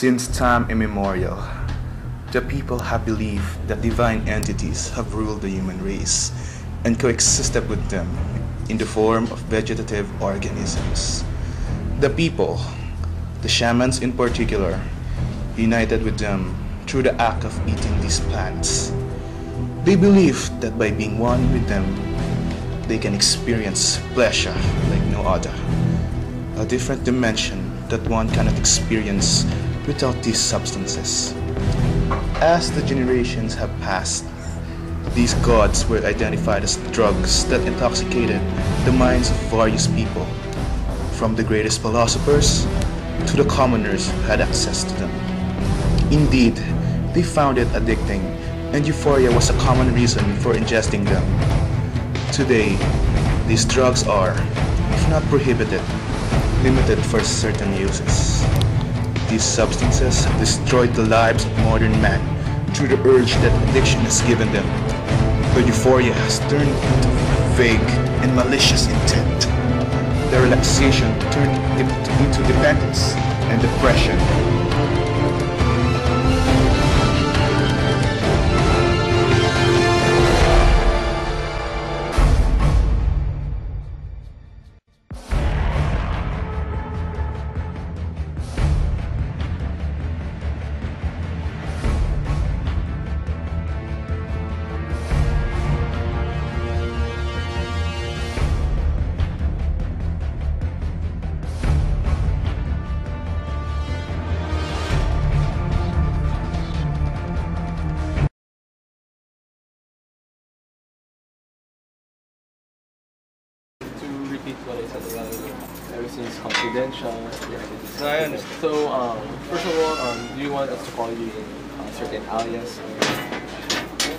Since time immemorial, the people have believed that divine entities have ruled the human race and coexisted with them in the form of vegetative organisms. The people, the shamans in particular, united with them through the act of eating these plants. They believe that by being one with them, they can experience pleasure like no other, a different dimension that one cannot experience without these substances. As the generations have passed, these gods were identified as drugs that intoxicated the minds of various people, from the greatest philosophers to the commoners who had access to them. Indeed, they found it addicting, and euphoria was a common reason for ingesting them. Today, these drugs are, if not prohibited, limited for certain uses. These substances have destroyed the lives of modern man through the urge that addiction has given them. The euphoria has turned into vague and malicious intent. The relaxation turned into dependence and depression. What I said about everything's confidential. No, I understand. So, first of all, do you want us to call you in certain alias?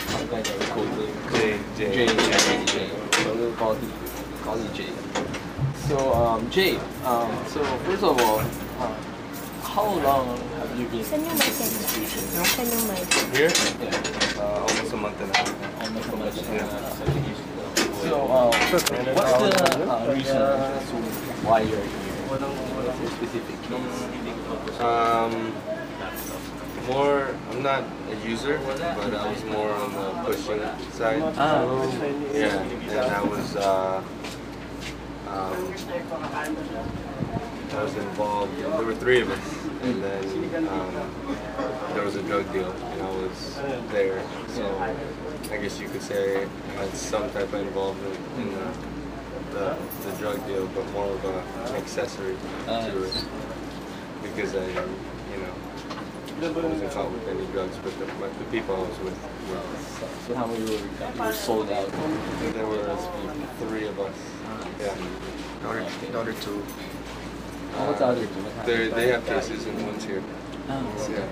Some kind of code name? J. So we'll call you J. So, J. So first of all, how long have you been in this institution? Here? Yeah. Almost a month and a half. Almost a month and a Yeah. half. So, what's the reason as to why you're here? What's your specific case? I'm not a user, but I was more on the pushing side. Yeah, and I was involved. There were three of us, and then there was a drug deal, and I was there. So I guess you could say I had some type of involvement in the drug deal, but more of an accessory to it, because I wasn't caught with any drugs, but the people I was with were. So how many were sold out? There were three of us. Yeah. The other two. What's the other two? They have cases and one's here. Oh, Yeah.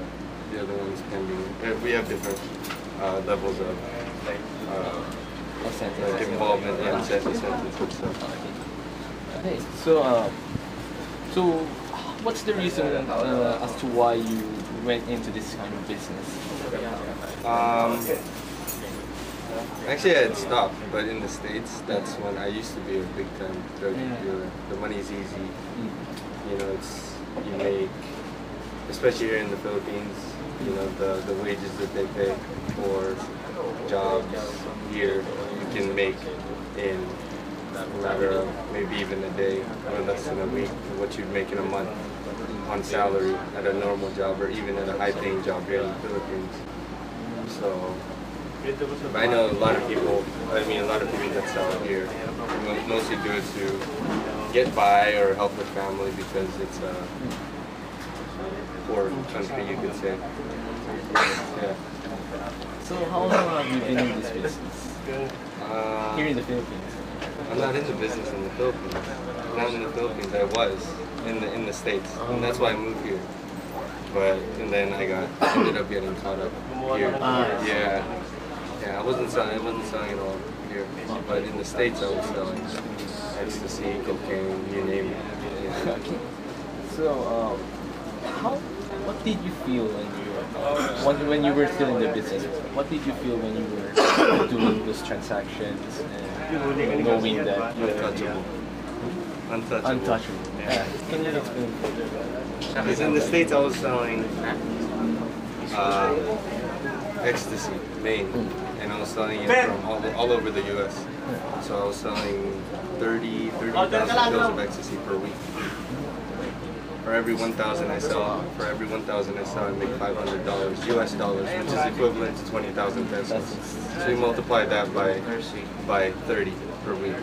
The other one's pending. We have different levels of like involvement and sentence and stuff. Okay. So what's the reason as to why you went into this kind of business? Actually, I had stopped, but in the States, that's when I used to be a big time drug dealer. The money's easy. You know, you make, especially here in the Philippines, you know, the wages that they pay for jobs here, you can make in a matter of maybe even a day or less than a week what you'd make in a month on salary at a normal job or even at a high-paying job here in the Philippines. So, but I know a lot of people that sell here mostly do it to get by or help their family because it's a poor country, you could say. Yeah. So how long have you been in this business? Here in the Philippines? I'm not in the business in the Philippines. Not in the Philippines. I was in the States, and that's why I moved here. And then I ended up getting caught up here. Yeah. I wasn't selling it all here, but in the States I was selling ecstasy, cocaine, you name it. Yeah. So what did you feel when you were still in the business? What did you feel when you were doing those transactions and knowing that you were touchable? Untouchable. Untouchable. Yeah. Can you explain? Because in the States, I was selling ecstasy, main, and I was selling it from all over the U.S. So I was selling 30,000 pills of ecstasy per week. For every 1,000 I sell, I make $500 US dollars, which is equivalent to 20,000 pesos. So you multiply that by 30 per week.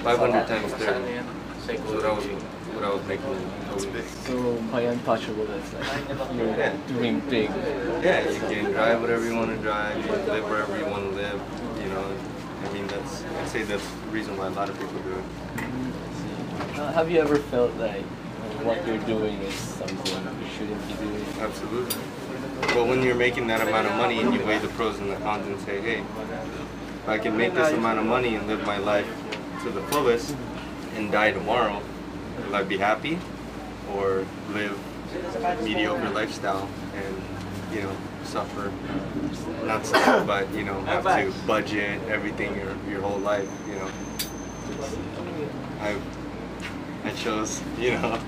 500 times 30. So that was what I was making a week. So by untouchable, that's like you're doing big. Yeah, you can drive whatever you want to drive, you can live wherever you want to live, you know. I mean, I'd say that's the reason why a lot of people do it. Have you ever felt like what you're doing is something you shouldn't be doing? Absolutely. But when you're making that amount of money and you weigh the pros and the cons and say, hey, if I can make this amount of money and live my life to the fullest and die tomorrow, will I be happy? Or live mediocre lifestyle and, you know, suffer? Not suffer, but, you know, have to budget everything your whole life, you know. I chose, you know,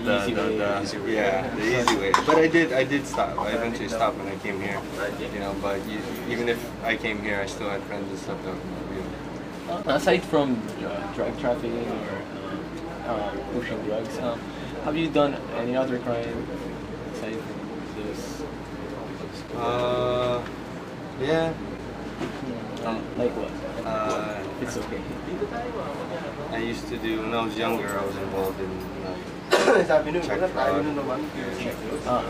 the easy way. Yeah, the easy way. But I did stop. I eventually stopped when I came here, you know. But even if I came here, I still had friends and stuff that would, you know. Aside from drug trafficking or pushing drugs, have you done any other crime aside from this? Yeah. Like what? It's okay. I used to do, when I was younger, I was involved in check fraud.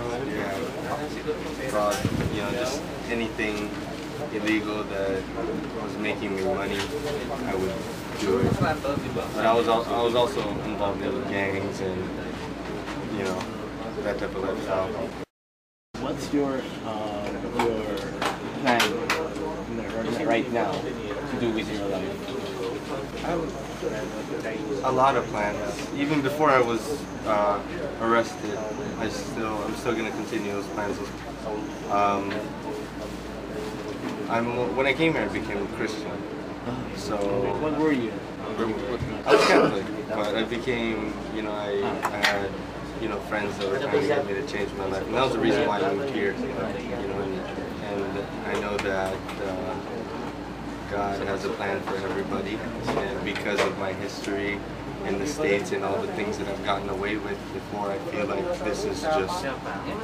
Fraud, you know, just anything illegal that was making me money, I would do it. But I was also involved in gangs and, you know, that type of lifestyle. What's your plan right now to do with your life? A lot of plans. Even before I was arrested, I'm still going to continue those plans. When I came here, I became a Christian. So what were you? I was Catholic, but I became, you know, I had, you know, friends that were trying to get me to change my life, and that was the reason why I moved here. You know, and I know that God has a plan for everybody, and because of my history in the States and all the things that I've gotten away with before, I feel like this is just,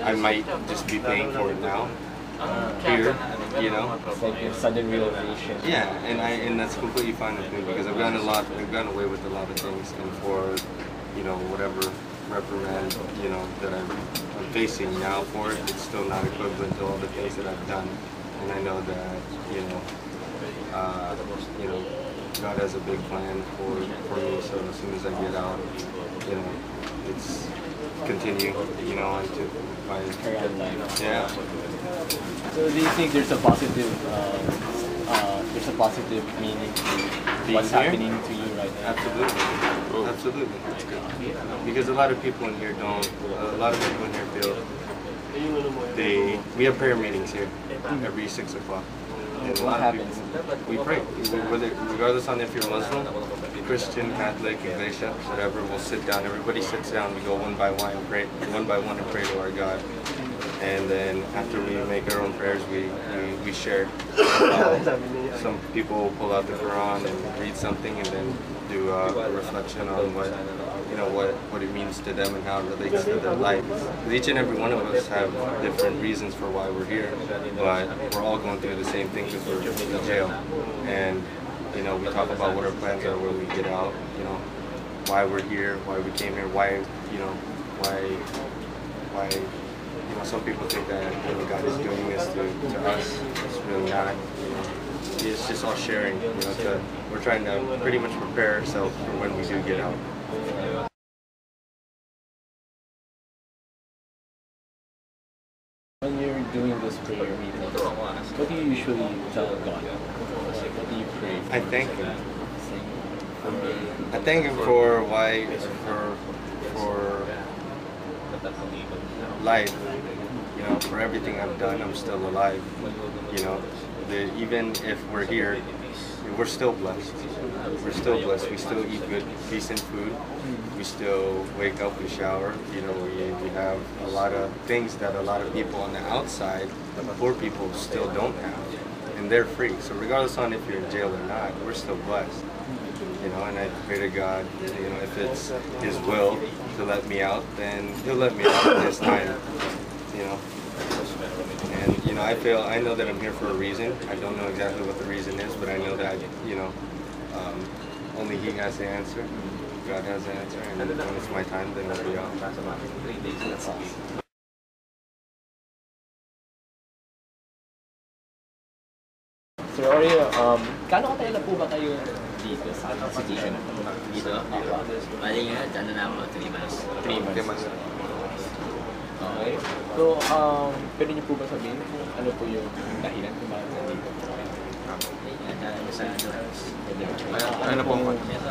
I might just be paying for it now, here, you know. It's like a sudden realization. Yeah, and that's completely fine with me because I've gotten away with a lot of things, and for, you know, whatever reprimand, you know, that I'm facing now for it, it's still not equivalent to all the things that I've done, and I know that, you know, God has a big plan for me, so as soon as I get out, you know, it's continue, you know, into my life. Yeah. So do you think there's a positive meaning to what's happening to you right now? Absolutely. Absolutely. That's good. Because a lot of people in here feel we have prayer meetings here every 6 o'clock. And a lot of people, we pray. Regardless on if you're Muslim, Christian, Catholic, Iglesia, whatever, we'll sit down. Everybody sits down. We go one by one and pray to our God. And then after we make our own prayers, we share. Some people pull out the Quran and read something, and then do a reflection on what it means to them and how it relates to their life. Each and every one of us have different reasons for why we're here, but we're all going through the same thing because we're in jail. And you know, we talk about what our plans are when we get out. You know, why we're here, why we came here, why some people think that, you know, God is doing this to us. It's really not. You know, it's just all sharing. You know, we're trying to pretty much prepare ourselves for when we do get out. When you're doing this prayer meetings, what do you usually tell God? What do you pray for? I thank Him. I thank Him for life. You know, for everything I've done, I'm still alive. You know, even if we're here, we're still blessed. We're still blessed. We still eat good, decent food. We still wake up, we shower. You know, we have a lot of things that a lot of people on the outside, the poor people, still don't have, and they're free. So regardless on if you're in jail or not, we're still blessed. You know, and I pray to God, you know, if it's His will to let me out, then He'll let me out at this time. You know, and you know, I know that I'm here for a reason. I don't know exactly what the reason is, but I know that, you know, only He has the answer. God has the answer, and when it's my time, then I'll be out. Sir Oreo, gaano katagal na po ba kayo dito sa institution? Dito? Bali nga, ano na ako, 3 months. 3 months. Okay. So, pwede niyo po ba sabihin kung ano po yung dahilan kung bakit nandito? Ano pong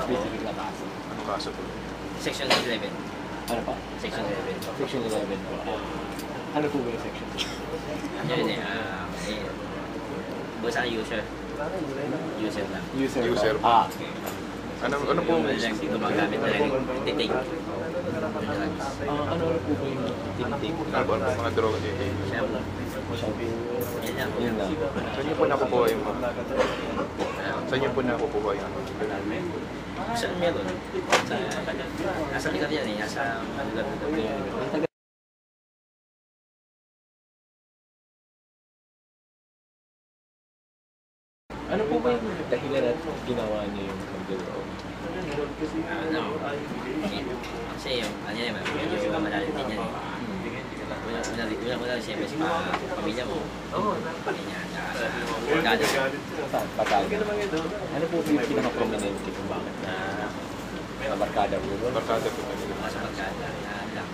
specific na kaso? ano kaso po? Section 11. Ano pa? Section 11. Section 11 po. Ano po ba yung section? Ano yun basta user. User lang. User. Okay. Ano po? Gumagamit na rin. Titig. Ano po ba yung tinitake? Ano po ang mga droga dito? Siyempre. Yan lang. Yun lang. Saan niyo po nakukuha yung mga? Saan niyo po nakukuha yung ano? Saan meron? Nasa lugar yan eh. Nasa lugar. Ano po ba yung dahilan at ginawa niyo yung pag-draw? Kasi yung, ano yan, medyo malalim din yan eh. Una siyempre sa pamilya mo, pamilya niya, sa Pagkaga. Ano po yung pinaka-prominente kung bakit na barkada po? Barkada po. Mas barkada na lang.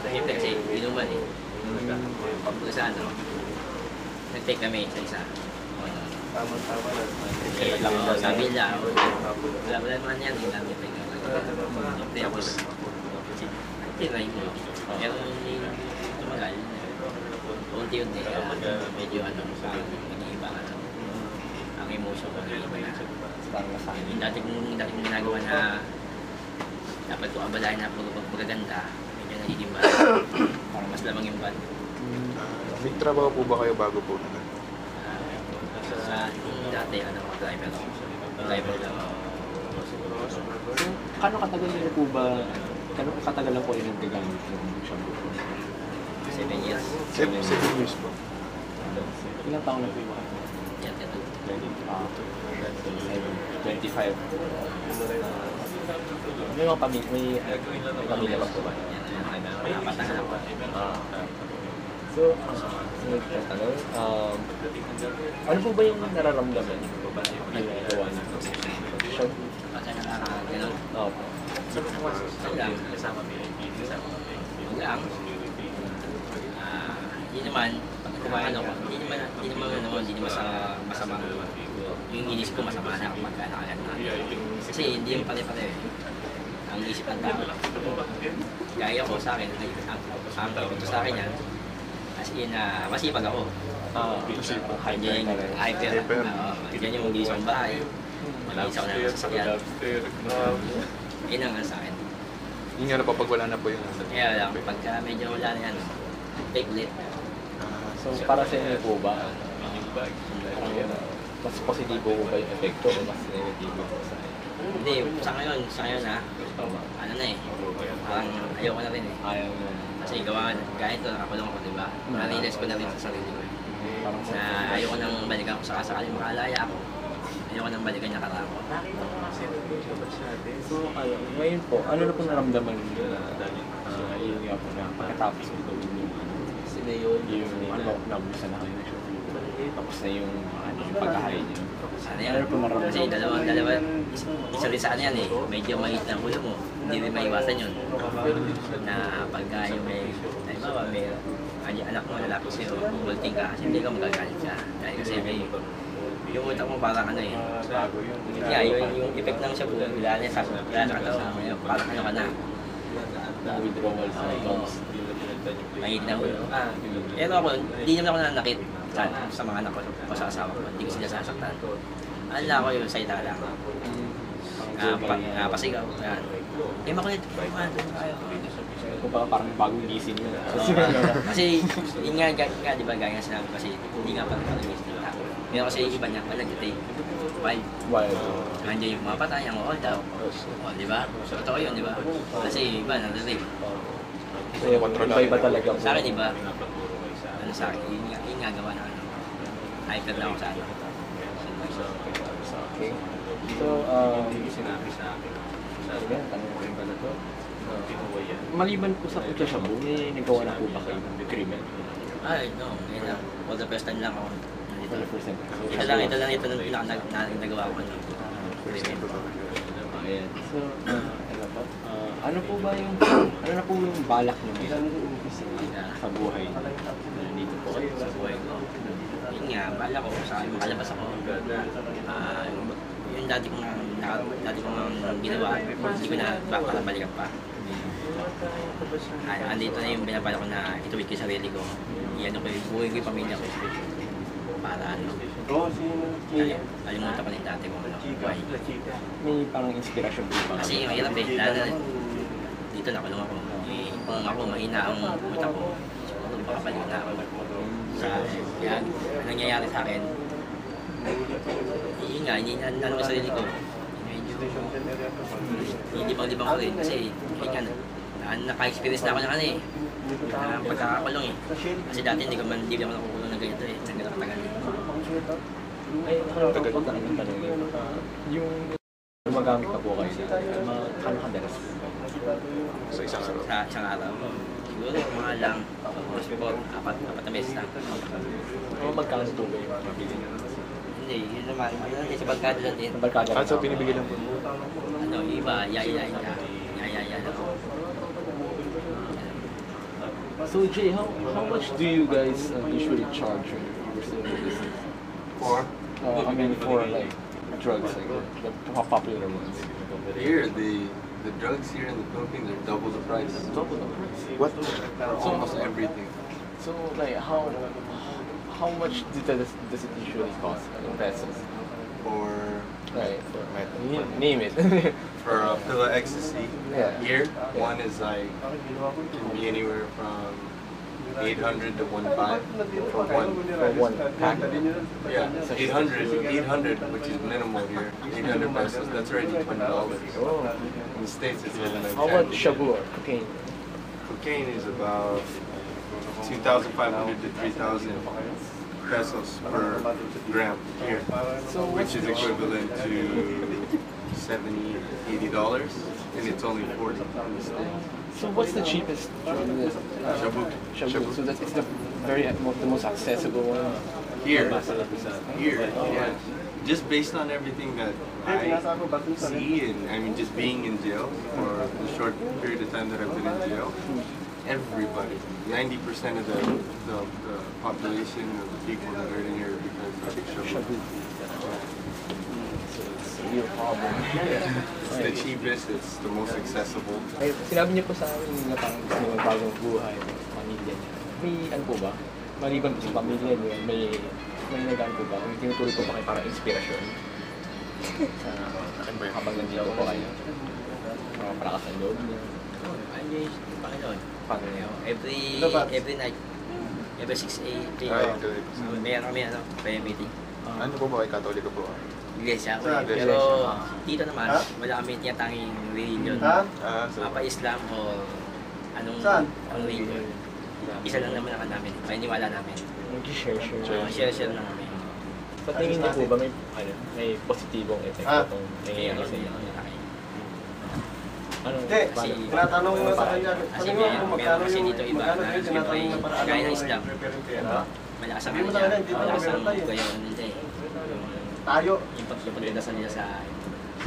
Siyempre kasi inuman eh. Pag sa ano, nag-take kami sa isa. Sabi niya, wala naman yan, hindi namin siyempre ako tinry mo. Pero tumagal, unti-unti, medyo nag-iiba ka na. Ang emotion ko nag-iiba na. Dati kong ginagawa na dapat ko abalahin na pagkaganda, medyo nagiging bad. Parang mas lamang yung bad. May trabaho po ba kayo bago po na? Sa dati, driver lang. Kano katagal niyo po ba, kano katagal lang po yung nagagamit yung shampoo? 7 years. 7 years po. Ilang taon na po yung mga? Yan, yan. 25. May mga pamilya ba po ba? May apat na So, sunod na tanong, ano po ba yung nararamdaman niyo na gawa niyo? Baka nakakagano'n. Opo. Hanggang. Hindi naman, hindi naman sa masamang, yung inis ko masama na kapag nakakagat na. Kasi hindi yung pare-pare. Ang isip ng tao. Gaya ko sa akin, ang sa akin yan, as in, masipag ako. Yan yung hyper. Yan yung mag-iis ang bahay. Mag-iis ako na sasakyan. Yun ang sa akin. Yun nga na po pag wala na po yung ano. Kaya lang, pagka medyo wala na yan, take ulit. So, para sa inyo po ba, mas positibo po ba yung epekto o mas negatibo po sa inyo? Hindi, sa ngayon ano na eh, parang ayoko na rin eh. Ayaw mo. Kasi gawa, kahit ito, nakakulong ako, diba? Na-realize ko na rin sa sarili ko eh. Na ayoko nang balikan ko sa kasakaling makalaya ako. Ayoko nang balikan niya karako. So, ngayon po, ano na po naramdaman niyo na yun nga po na pagkatapos ko gawin yung lockdown sa nakain tapos na yung pagkahain niyo. Ano po naramdaman? Kasi dalawa, isa rin sa ano yan eh, medyo mait na ulo mo. Hindi rin maiwasan yun. Na pagka yung may anak mo, lalapit sa'yo, bulting ka, kasi hindi ka magagalit ka. Dahil kasi yung utak mo parang ano eh. Yeah, yung effect ng siya po, wala na katawa, parang ano ka na. Withdrawal symptoms. Mahit na ulo. Pero ako, hindi naman ako nanakit. sa mga anak ko, sa asawa ko, hindi ko sila sasaktan. Ala ko yung salita lang. Pasigaw. Yan. Eh, makulit. Doon tayo. Kung parang bagong gising mo. Kasi, yun nga, di ba, gaya nga sinabi kasi, hindi nga parang gising nila. Pero kasi iba niya, malagit eh. Wild. Nandiyan yung mga patay, ang all daw. O, di ba? Totoo yun, di ba? Kasi iba, nandun Iba talaga. Sa akin, iba. Ano sa akin, yun nga gawa na ano. Hyper na ako sa ano. Okay. So, sinabi sa akin. Yan, tanong ko rin pala to. Maliban po sa pagkasyabu, may nagawa na po ba kayo ng krimen? Ay, no. Ngayon lang. For the first time lang ako. For the first time. Ito lang nagawa ko. Ayan. So, ano po ba yung, ano na po yung balak niyo sa buhay dito po Sa buhay ko. Yun nga, bala ko sa makalabas ako. Yung dati kong ginawa, hindi ko na balikan pa. Andito na yung binabala ko na ituwid ko yung sarili ko. Iyan ko yung buhay ko yung pamilya ko. Para ano, kalimutan ko na yung dati kong buhay. May parang inspirasyon po ba? Kasi mahirap eh, lalo na dito nakulong ako. Kung ako mahina ang utak ko, baka balik na ako. Kaya nangyayari sa akin, yun nga, hindi na ko sarili ko. Libang-libang ko rin kasi yun nga, naka-experience na ako ng ano eh, ng pagkakakulong eh. Kasi dati hindi ako nakukulong ng ganito eh, nagkakatagal eh. Ay, tagal po talagang tanong yung gumagamit na po kayo sa kadalas Sa isang araw. Sa isang araw. Siguro mga lang, apat na beses lang. Magkano po ba yung mabili niyo? Hindi, yun naman. Yun sa barkada lang din. So, binibigay lang po. Ano, iba, yaya. So Jay, how much do you guys usually charge when you're still in business? For like drugs, like the popular ones. Here, the drugs here in the Philippines are double the price. Double the price. What? Almost everything. So like how much does it usually cost in pesos? For Name it. for a pill of ecstasy, Yeah. here one is like can be anywhere from 800 to 1.5 for one. Pack. Yeah, 800, which is minimal here. 800 pesos. That's already $20. Oh. In the States, it's even like How about 10. shabu or cocaine? Cocaine is about 2,500 to 3,000 pesos per gram here, So which is equivalent to $70-$80, and it's only 40 in the States. So what's the cheapest? Shabu. Shabu. So it's the most accessible one. Here, yeah. Just based on everything that I see, and I mean, just being in jail for the short period of time that I've been in jail, everybody, 90% of the population of the people that are in here because of shabu. So it's a real problem. It's the cheapest, it's the most accessible. Ay, sinabi niyo po sa amin na parang gusto niyo bagong buhay, pamilya niya. May ano po ba? Maliban po sa pamilya niyo, may nagaan po ba? May tinutuloy po ba kayo parang inspirasyon? Habang nandito po kayo. Mga parakas ang loob niya. Ayun, Panginoon. Panginoon. Every night, every 6 a.m. Meron kami prayer meeting. Ano po ba? Katoliko po? Iglesia ako eh. Iglesia. Pero dito naman, wala kami tinatanging religion. So, Islam o anong religion. Isa lang naman ang namin, paniniwala namin. Mag-share. Share lang kami. Sa tingin niyo po ba may positibong epekto itong nangyayari sa inyo? Tinatanong mo sa kanya. Kasi meron kasi dito iba na siyempre gaya ng Islam. Malakas ang gayon nila eh. Tayo. Yung pagdadasan nila sa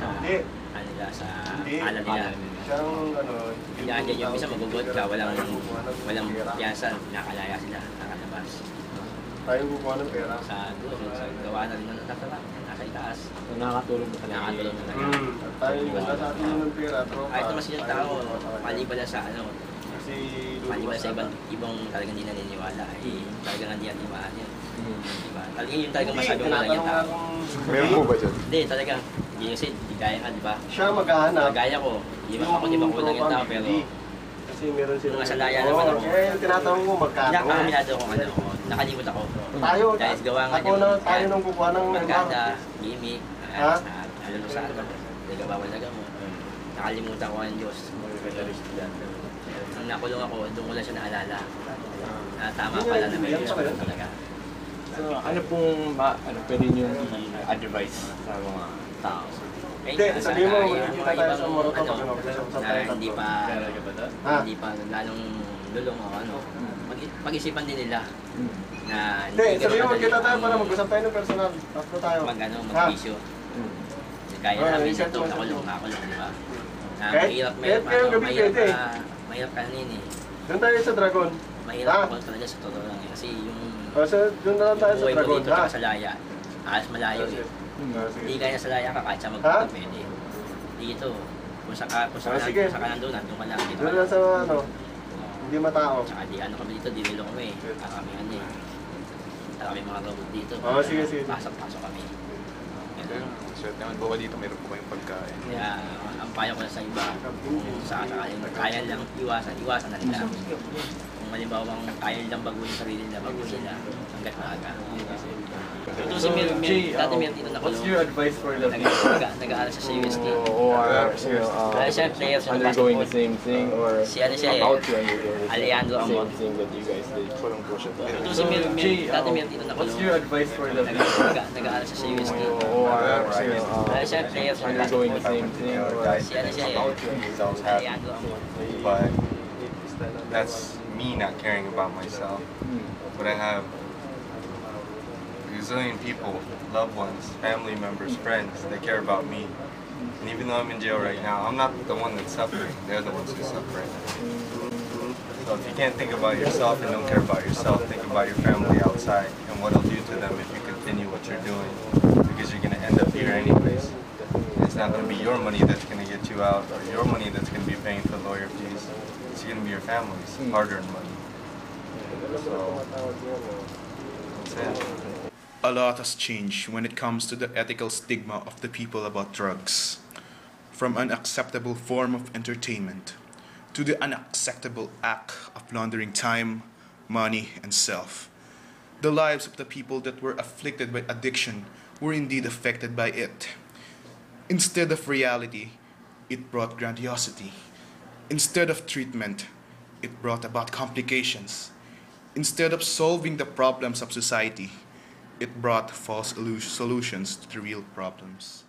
ala nila. Hindi yung isa magugod ka, walang piyansa, nakalaya sila, nakalabas. Tayo kukuha ng pera. Sa gawa na rin ng nasa itaas. Nakakatulong mo talaga. Nakakatulong na lang. Tayo basta sa atin ng pera. Kahit naman silang tao, maliban na sa maliban sa ibang talagang hindi naniniwala, talagang hindi natin mahal yan. Diba? Talagang yun talagang masabi mo lang yung tao. Meron po ba dyan? Hindi, talagang, hindi kasi, hindi gaya nga, di ba? Siya maghahanap. Gaya ko, di ba ako, di ba kulang yung tao, pero Kasi meron sila. yung masalaya naman ako. Eh, yung tinatanong mo, magkano? Pinakaminado ko, nakalimot ako. Tayo, Dahil gawa nga ako na tayo nung kukuha ng barkada, gimmick, Ha? alalo sa ano, hindi ka bawal na mo. Nakalimutan ko ang Diyos. Nung nakulong ako, doon ko lang siya naalala. Na tama pala na may Diyos ko lang talaga. So, ano pong pwede nyo i-advise sa mga tao? Hindi, sabihin mo, kita tayo sa Moroto pag na hindi pa lalong lulong o ano. Pag-isipan din nila na Hindi, sabihin mo, kita tayo para mag-usap tayo ng personal. Tapos tayo. Mag-bisyo. Kaya namin sa ito, nakulong, di ba? Mahirap kanin eh. Doon tayo sa Dragon. Mahirap ako talaga sa totoo lang eh. Kasi yung doon na lang tayo sa buhay mo Dragon. dito sa Laya, alas malayo eh. Hindi kaya sa Laya ka kahit sa magpunta pwede. Dito, kung saka nandun, nandun ka lang. Dito Doon lang sa ano, hindi matao. Tsaka di ano kami dito, dinilo kami eh. Kami ano eh. Kami mga robot dito. Sige. Pasok kami. Swerte naman po ba dito, meron po kayong pagkain. Kaya ang payo ko na sa iba, kung sakaling kaya lang iwasan na nila. Kung halimbawa kaya nilang baguhin sarili nila, baguhin nila hanggat maaga. So, Jay, what's your advice for the people Nag-aaral siya sa UST. who are Siya player sa undergoing the basketball. same thing or Si ano siya about eh, to undergo the Alejandro same Amor. thing that you guys did? Walang po siya. Ito si Jay, dati meron dito na what's your advice for the people Nag-aaral siya sa UST. who are Siya player sa undergoing the basketball. same thing or Si ano siya eh, Sounds happy, Alejandro Amor. but that's me not caring about myself. But I have a gazillion people, loved ones, family members, friends that care about me. And even though I'm in jail right now, I'm not the one that's suffering. They're the ones who are suffering. So if you can't think about yourself and don't care about yourself, think about your family outside and what it'll do to them if you continue what you're doing. Because you're going to end up here anyways. It's not going to be your money that's going to get you out or your money that's going to be paying for lawyer fees. It's going to be your family's hard-earned money. So, that's it. A lot has changed when it comes to the ethical stigma of the people about drugs. From an acceptable form of entertainment to the unacceptable act of laundering time, money, and self. The lives of the people that were afflicted by addiction were indeed affected by it. Instead of reality, it brought grandiosity. Instead of treatment, it brought about complications. Instead of solving the problems of society, it brought false solutions to the real problems.